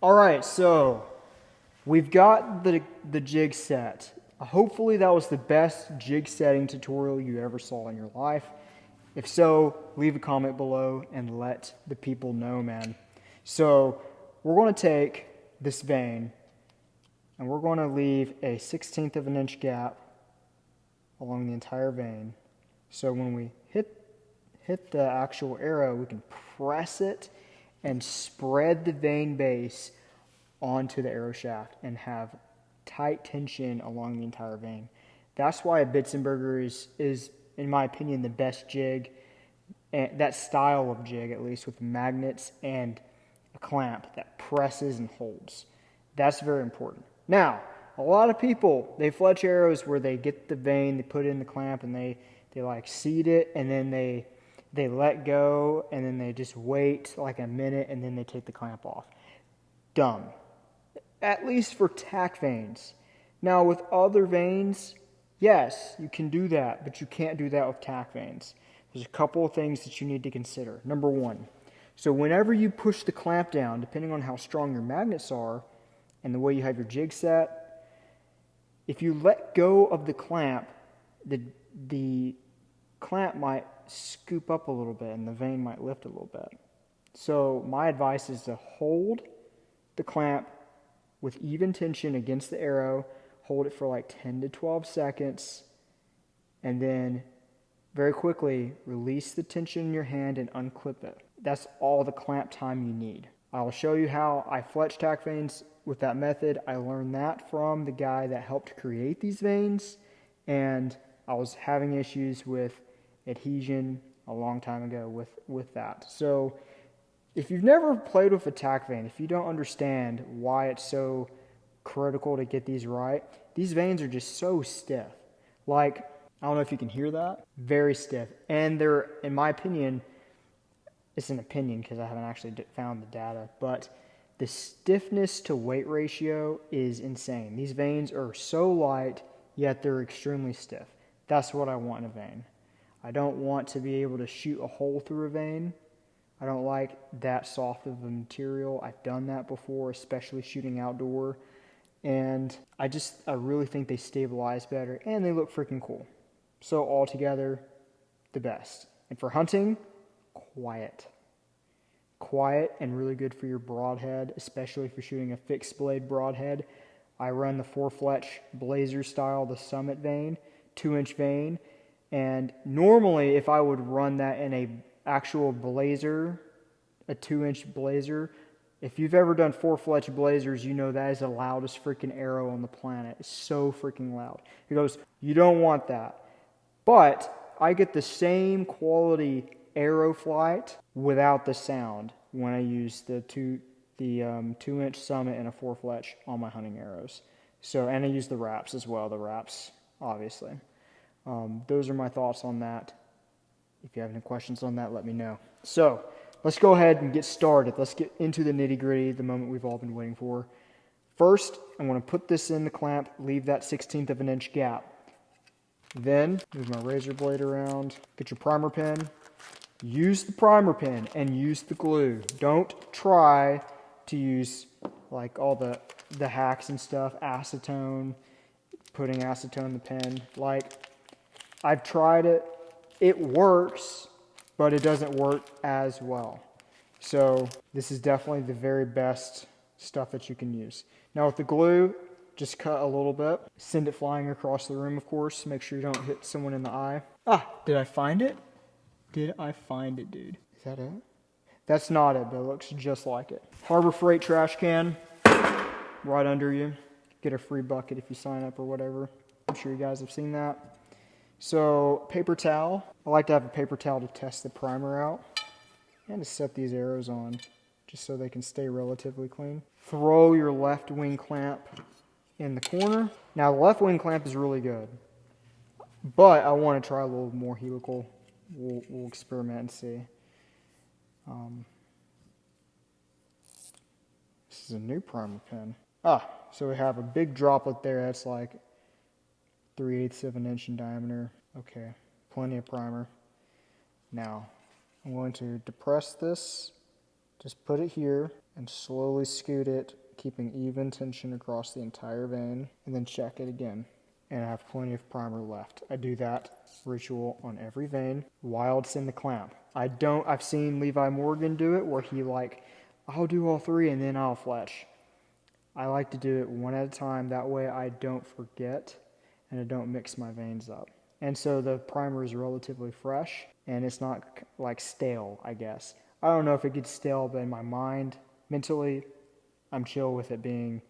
All right, so we've got the jig set. Hopefully that was the best jig setting tutorial you ever saw in your life. If so, leave a comment below and let the people know, man. So we're going to take this vane and we're going to leave a 1/16 of an inch gap along the entire vane. So when we hit the actual arrow, we can press it and spread the vane base onto the arrow shaft and have tight tension along the entire vane. That's why a Bitzenberger is in my opinion, the best jig, and that style of jig, at least, with magnets and a clamp that presses and holds. That's very important. Now, a lot of people, they fletch arrows where they get the vane, they put it in the clamp, and they like seat it, and then they let go, and then they just wait like a minute, and then they take the clamp off. Dumb. At least for TAC vanes. Now, with other vanes, yes, you can do that, but you can't do that with TAC vanes. There's a couple of things that you need to consider. Number one, so whenever you push the clamp down, depending on how strong your magnets are and the way you have your jig set, if you let go of the clamp, the clamp might scoop up a little bit and the vane might lift a little bit. So my advice is to hold the clamp with even tension against the arrow, hold it for like 10 to 12 seconds, and then very quickly release the tension in your hand and unclip it. That's all the clamp time you need. I'll show you how I fletch TAC vanes with that method. I learned that from the guy that helped create these vanes, and I was having issues with adhesion a long time ago with that. So if you've never played with a TAC vane, if you don't understand why it's so critical to get these right, these vanes are just so stiff. Like, I don't know if you can hear that. Very stiff. And they're, in my opinion, it's an opinion because I haven't actually found the data, but the stiffness to weight ratio is insane. These vanes are so light, yet they're extremely stiff. That's what I want in a vane. I don't want to be able to shoot a hole through a vane. I don't like that soft of a material. I've done that before, especially shooting outdoor. And I really think they stabilize better and they look freaking cool. So altogether, the best. And for hunting, quiet. Quiet and really good for your broadhead, especially if you're shooting a fixed blade broadhead. I run the 4-fletch blazer style, the Summit vane, 2-inch vane. And normally, if I would run that in a actual blazer, a 2-inch blazer, if you've ever done 4-fletch blazers, you know that is the loudest freaking arrow on the planet. It's so freaking loud. He goes, you don't want that. But I get the same quality arrow flight without the sound when I use the 2-inch Summit and a 4-fletch on my hunting arrows. So, and I use the wraps as well, the wraps, obviously. Those are my thoughts on that. If you have any questions on that, let me know. So, let's go ahead and get started. Let's get into the nitty-gritty, the moment we've all been waiting for. First, I'm going to put this in the clamp, leave that 1/16 of an inch gap. Then, move my razor blade around, get your primer pin, use the primer pin, and use the glue. Don't try to use like all the hacks and stuff, acetone, putting acetone in the pen. Like, I've tried it. It works, but it doesn't work as well. So this is definitely the very best stuff that you can use. Now with the glue, just cut a little bit. Send it flying across the room, of course. Make sure you don't hit someone in the eye. Ah, did I find it? Did I find it, dude? Is that it? That's not it, but it looks just like it. Harbor Freight trash can, right under you. Get a free bucket if you sign up or whatever. I'm sure you guys have seen that. So, paper towel. I like to have a paper towel to test the primer out and to set these arrows on just so they can stay relatively clean. Throw your left wing clamp in the corner. Now, the left wing clamp is really good, but I want to try a little more helical. We'll experiment and see. This is a new primer pin. So we have a big droplet there that's like 3/8 of an inch in diameter. Okay, plenty of primer. Now, I'm going to depress this Just put it here and slowly scoot it, keeping even tension across the entire vane, and then check it again. And I have plenty of primer left. I do that ritual on every vane while it's in the clamp. I've seen Levi Morgan do it where he I'll do all three and then I'll fletch. I like to do it one at a time. That way I don't forget and I don't mix my veins up. And so the primer is relatively fresh and it's not like stale, I guess. I don't know if it gets stale, but in my mind, mentally, I'm chill with it being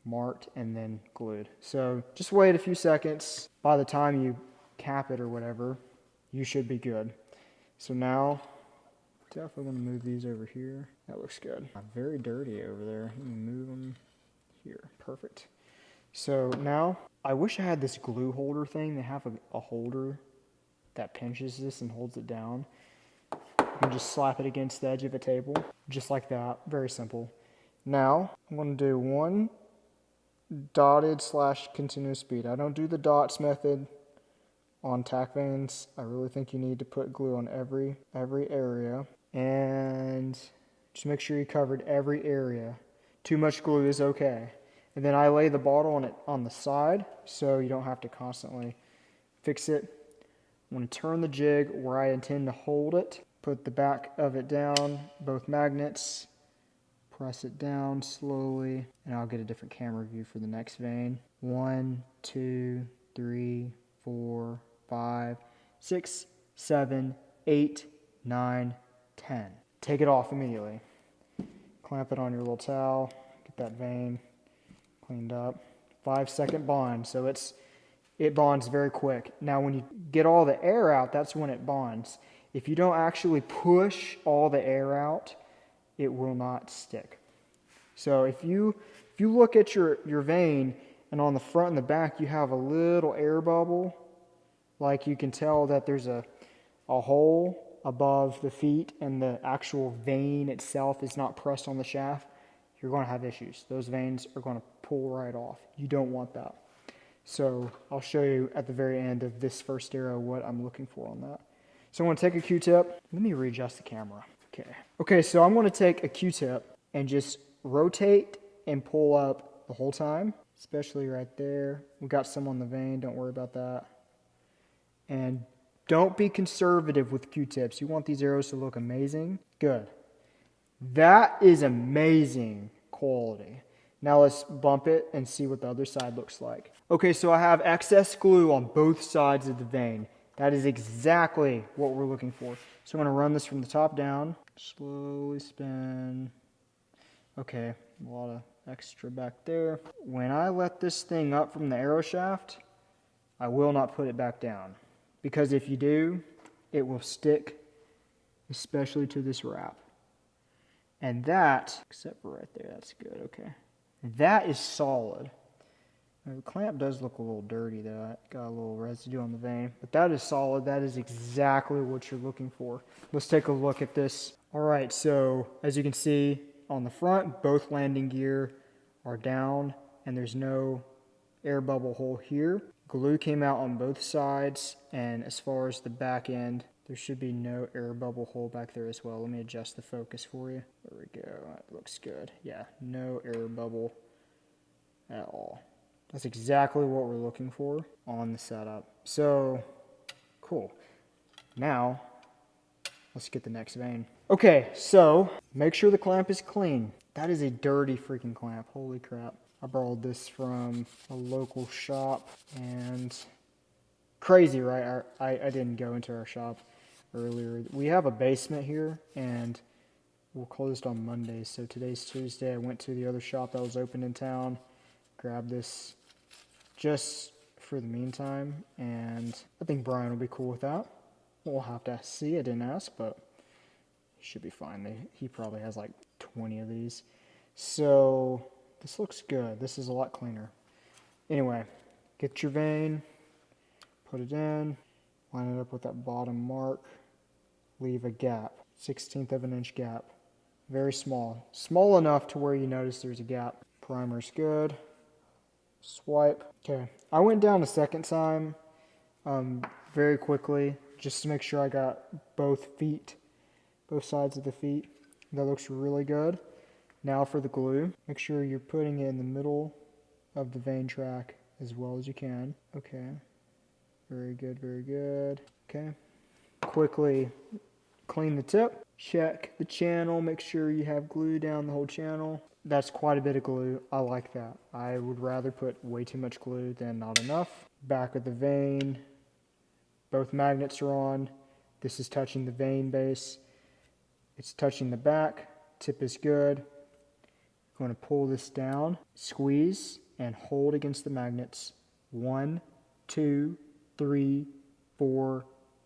marked and then glued. So just wait a few seconds. By the time you cap it or whatever, you should be good. So now, definitely going to move these over here. That looks good. I'm very dirty over there. Let me move them here. Perfect. So now, I wish I had this glue holder thing. They have a holder that pinches this and holds it down. You can just slap it against the edge of a table, just like that. Very simple. Now, I'm going to do one dotted / continuous bead. I don't do the dots method on TAC Vanes. I really think you need to put glue on every area. And just make sure you covered every area. Too much glue is okay. And then I lay the bottle on the side so you don't have to constantly fix it. I'm going to turn the jig where I intend to hold it. Put the back of it down, both magnets. Press it down slowly, and I'll get a different camera view for the next vane. 1, 2, 3, 4, 5, 6, 7, 8, 9, 10. Take it off immediately. Clamp it on your little towel. Get that vane cleaned up. 5-second bond, so it bonds very quick. Now when you get all the air out, that's when it bonds. If you don't actually push all the air out, it will not stick. So if you look at your vane and on the front and the back you have a little air bubble, like you can tell that there's a hole above the feet and the actual vane itself is not pressed on the shaft, you're going to have issues. Those veins are going to pull right off. You don't want that. So I'll show you at the very end of this first arrow what I'm looking for on that. So I'm going to take a Q-tip. Let me readjust the camera. Okay, so I'm going to take a Q-tip and just rotate and pull up the whole time, especially right there. We got some on the vane, don't worry about that. And don't be conservative with Q-tips. You want these arrows to look amazing. Good. That is amazing quality. Now let's bump it and see what the other side looks like. Okay, so I have excess glue on both sides of the vane. That is exactly what we're looking for. So I'm going to run this from the top down. Slowly spin. Okay, a lot of extra back there. When I let this thing up from the arrow shaft, I will not put it back down. Because if you do, it will stick, especially to this wrap. And that, except for right there, that's good, okay. That is solid. Now, the clamp does look a little dirty though. I got a little residue on the vane. But that is solid. That is exactly what you're looking for. Let's take a look at this. Alright, so as you can see on the front, both landing gear are down and there's no air bubble hole here. Glue came out on both sides, and as far as the back end, there should be no air bubble hole back there as well. Let me adjust the focus for you. There we go. That looks good. Yeah, no air bubble at all. That's exactly what we're looking for on the setup. So, cool. Now, let's get the next vane. Okay, so make sure the clamp is clean. That is a dirty freaking clamp. Holy crap. I borrowed this from a local shop, and crazy, right? I didn't go into our shop earlier. We have a basement here, and we're closed on Mondays. So today's Tuesday. I went to the other shop that was open in town, grabbed this just for the meantime, and I think Brian will be cool with that. We'll have to see. I didn't ask, but he should be fine. He probably has like 20 of these. So this looks good. This is a lot cleaner. Anyway, get your vane, put it in, line it up with that bottom mark, leave a gap, 1/16 of an inch gap. Very small. Small enough to where you notice there's a gap. Primer's good. Swipe. Okay, I went down a second time very quickly just to make sure I got both sides of the feet. That looks really good. Now for the glue. Make sure you're putting it in the middle of the vane track as well as you can. Okay. Very good, very good. Okay. Quickly clean the tip. Check the channel. Make sure you have glue down the whole channel. That's quite a bit of glue. I like that. I would rather put way too much glue than not enough. Back of the vane. Both magnets are on. This is touching the vane base. It's touching the back. Tip is good. I'm going to pull this down, squeeze, and hold against the magnets. 1, 2, 3, 4,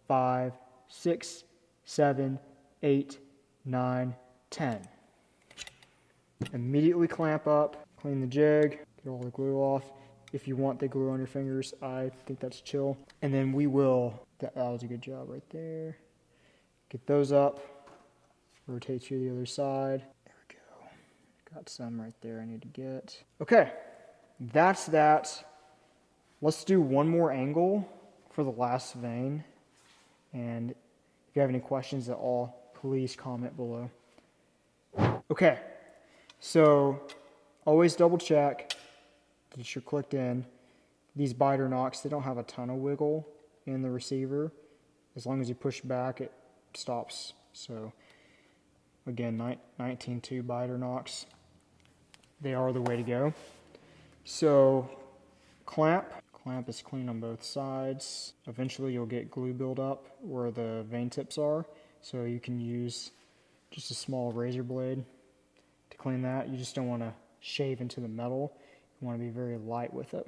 5, 6, 7, 8, 9, 10. Immediately clamp up, clean the jig, get all the glue off. If you want the glue on your fingers, I think that's chill. And then we will, that was a good job right there. Get those up, rotate to the other side. There we go. Got some right there I need to get. Okay, that's that. Let's do one more angle for the last vane. And if you have any questions at all, please comment below. Okay, so always double check that you're clicked in. These biter nocks, they don't have a ton of wiggle in the receiver. As long as you push back, it stops. So again, 19.2 biter nocks. They are the way to go. So clamp is clean on both sides. Eventually you'll get glue buildup where the vane tips are. So you can use just a small razor blade to clean that. You just don't want to shave into the metal. You want to be very light with it.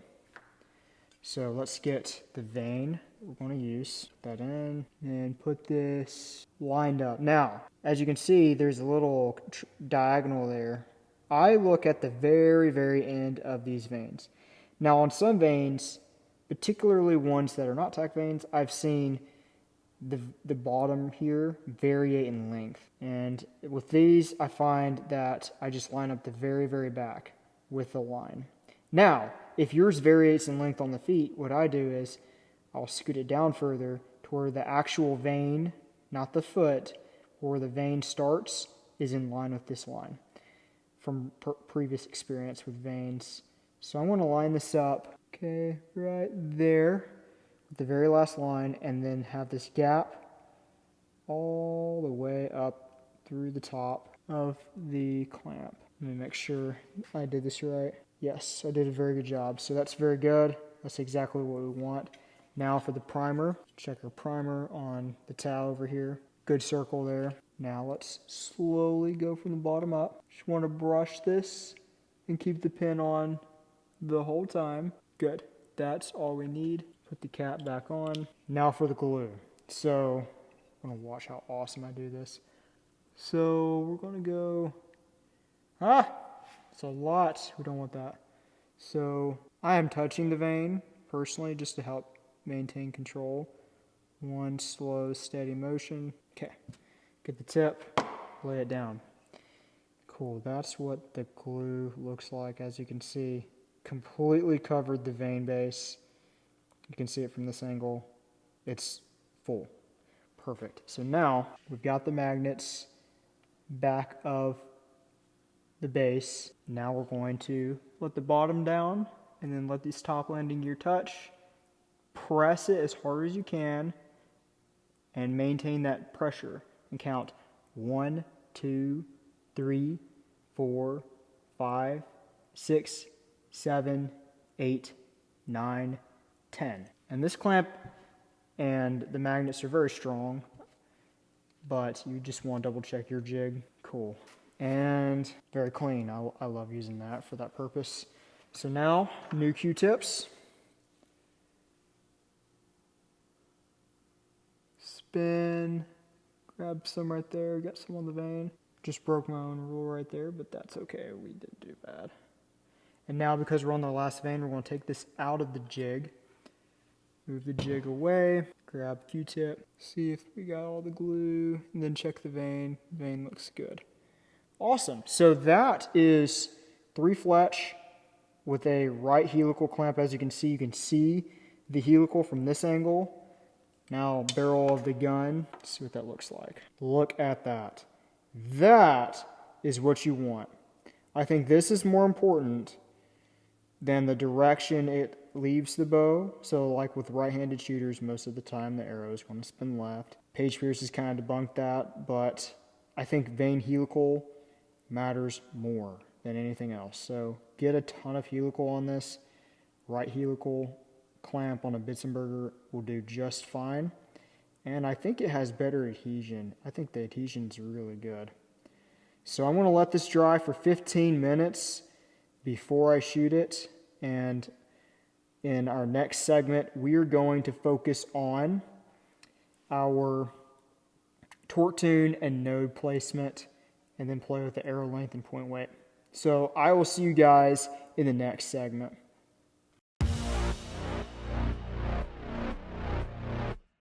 So let's get the vane we're going to use. Put that in and put this lined up. Now, as you can see, there's a little diagonal there. I look at the very, very end of these vanes. Now on some vanes, particularly ones that are not TAC vanes, I've seen the bottom here vary in length. And with these, I find that I just line up the very, very back with the line. Now, if yours varies in length on the feet, what I do is I'll scoot it down further to where the actual vane, not the foot, where the vane starts is in line with this line from previous experience with vanes. So I'm going to line this up, okay, right there, with the very last line, and then have this gap all the way up through the top of the clamp. Let me make sure I did this right. Yes, I did a very good job. So that's very good. That's exactly what we want. Now for the primer, check our primer on the towel over here. Good circle there. Now let's slowly go from the bottom up. Just want to brush this and keep the pin on the whole time. Good. That's all we need. Put the cap back on. Now for the glue. So I'm going to watch how awesome I do this. So we're going to go... It's a lot. We don't want that. So I am touching the vane personally just to help maintain control. One slow, steady motion. Okay. Get the tip, lay it down. Cool. That's what the glue looks like. As you can see, completely covered the vane base. You can see it from this angle. It's full. Perfect. So now we've got the magnets back of the base. Now we're going to let the bottom down and then let this top landing gear touch. Press it as hard as you can and maintain that pressure and count 1, 2, 3, 4, 5, 6, 7, 8, 9, 10. And this clamp and the magnets are very strong, but you just want to double check your jig. Cool. And very clean. I love using that for that purpose. So now, new Q-tips. Spin. Grab some right there. Got some on the vane. Just broke my own rule right there, but that's okay. We didn't do bad. And now, because we're on the last vane, we're going to take this out of the jig. Move the jig away. Grab Q-tip. See if we got all the glue. And then check the vane. Vane looks good. Awesome. So that is 3 Fletch with a right helical clamp. As you can see the helical from this angle. Now barrel of the gun. Let's see what that looks like. Look at that. That is what you want. I think this is more important than the direction it leaves the bow. So like with right-handed shooters, most of the time the arrow is going to spin left. Paige Pierce has kind of debunked that, but I think vane helical matters more than anything else. So get a ton of helical on this. Right helical clamp on a Bitzenberger will do just fine. And I think it has better adhesion. I think the adhesion's really good. So I'm going to let this dry for 15 minutes before I shoot it. And in our next segment, we are going to focus on our torque tune and node placement, and then play with the arrow length and point weight. So I will see you guys in the next segment.